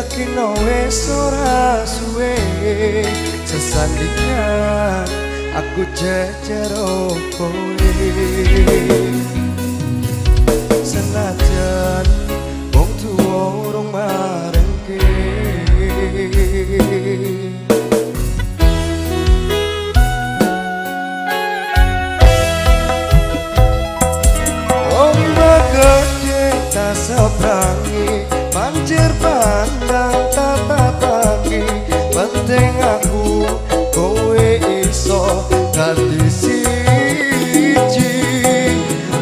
yakin wis ora suwe sesandingan aku jejer kowe senajan wong tuwa urung marengke ombak gede tak seberangi banjir pandang tatatangi penting aku kowe iso dadi siji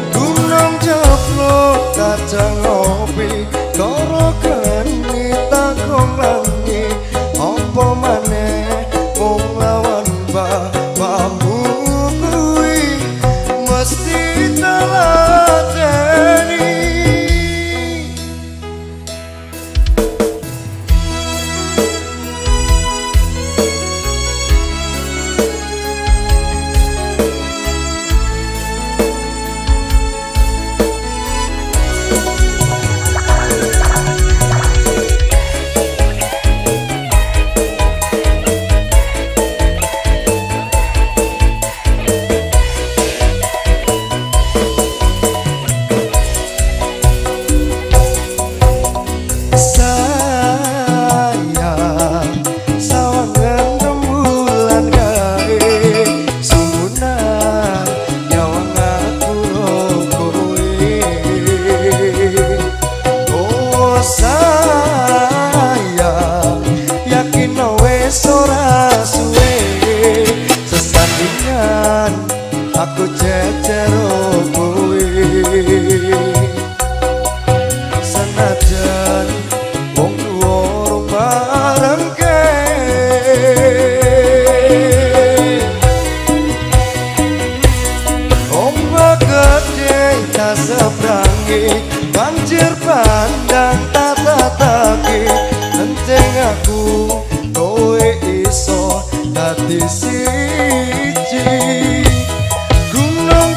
gunung jeblok kacang ngopi karo geni takong langi apa maneh wong lawan bapakmu kuwi mesti teladeni. Aku jejer kowe senajan wong tuwa urung marengke ombak gede tak seberangi banjir pandang tatataki penting aku kowe iso dadi siji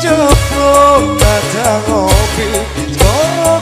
jeblok kacang ngopi karo